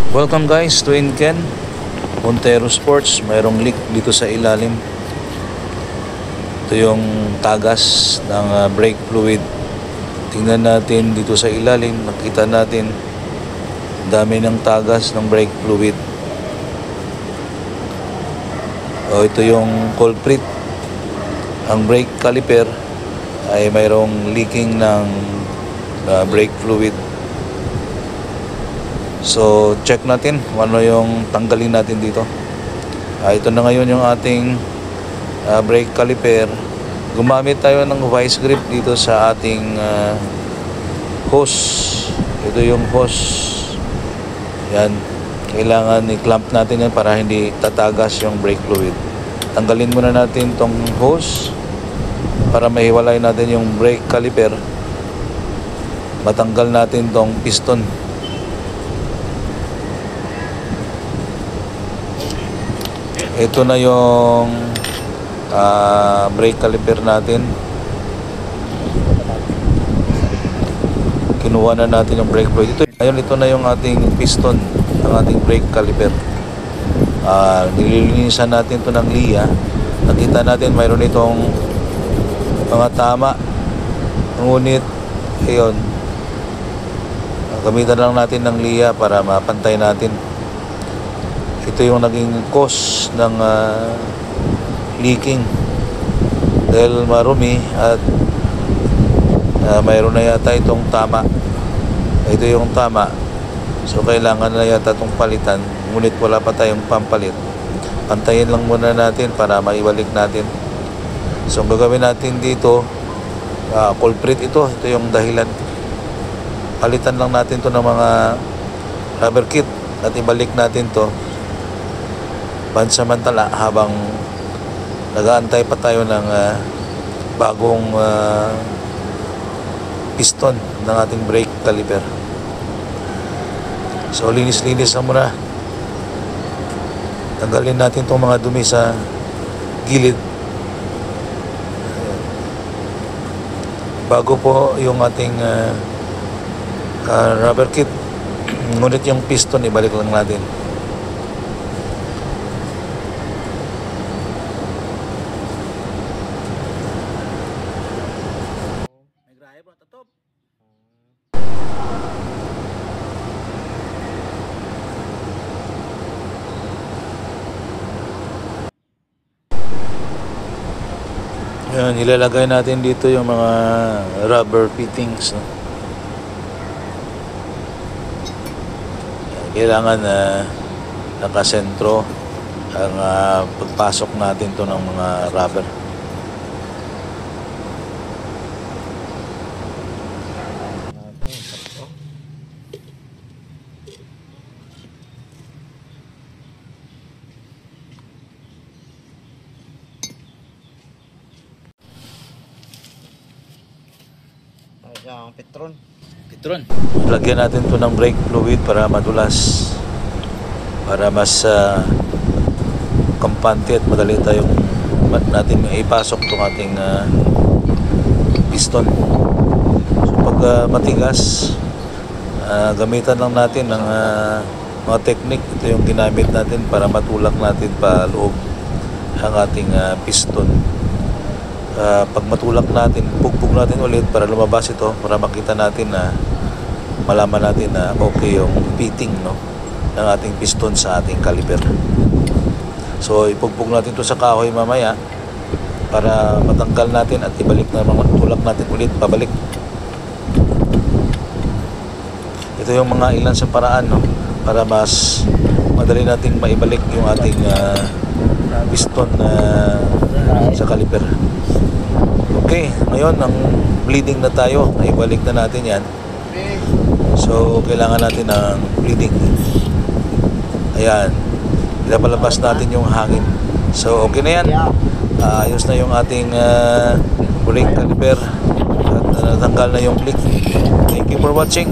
Welcome guys to Inken Montero Sports. Mayroong leak dito sa ilalim. Ito yung tagas ng brake fluid. Tingnan natin dito sa ilalim. Nakita natin dami ng tagas ng brake fluid. Ito yung culprit. Ang brake caliper ay mayroong leaking ng brake fluid. So check natin ano yung tanggalin natin dito. Ito na ngayon yung ating brake caliper. Gumamit tayo ng vice grip dito sa ating hose. Ito yung hose. Yan. Kailangan i-clamp natin yan para hindi tatagas yung brake fluid. Tanggalin muna natin tong hose para mahiwalay natin yung brake caliper. Matanggal natin tong piston. Ito na yung brake caliper natin. Kinuha na natin yung brake fluid. Ito na yung ating piston ng ating brake caliper. Nililinisan natin ito ng liya. Nakita natin mayroon itong mga tama. Ngunit ayun, gamitan lang natin ng liya para mapantay natin. Ito yung naging cause ng leaking dahil marumi at mayroon na yata itong tama. Ito yung tama, so kailangan na yata itong palitan, ngunit wala pa tayong pampalit. Pantayin lang muna natin para maibalik natin. So ang gagawin natin dito, culprit ito yung dahilan. Palitan lang natin to ng mga rubber kit at ibalik natin to pansamantala habang nag-aantay pa tayo ng bagong piston ng ating brake caliper. So linis-linis na muna. Tanggalin natin itong mga dumi sa gilid. Bago po yung ating rubber kit. Ngunit yung piston ibalik lang natin. Yan, ilalagay natin dito yung mga rubber fittings, no? Kailangan nakasentro ang pagpasok natin to ng mga rubber. Ang Petron. Lagyan natin to ng brake fluid para madulas, para mas kampante at madali tayong natin ipasok itong ating piston. So pag matigas, gamitan lang natin ng mga technique. Ito yung ginamit natin para matulak natin pa loob ang ating piston. Pag matulak natin, pugbog natin ulit para lumabas ito, para makita natin na malaman natin na okay yung fitting, no, ng ating piston sa ating caliper. So ipugbog natin ito sa kahoy mamaya para matanggal natin at ibalik na, tulak natin ulit pabalik. Ito yung mga ilan sa paraan, no, para mas madali nating maibalik yung ating piston sa caliper. Okay, ngayon ang bleeding na tayo, naibalik na natin yan. So kailangan natin ng bleeding. Ayan, pinapalabas natin yung hangin. So okay na yan. Ayos na yung ating brake caliper at natanggal na yung leak. Thank you for watching.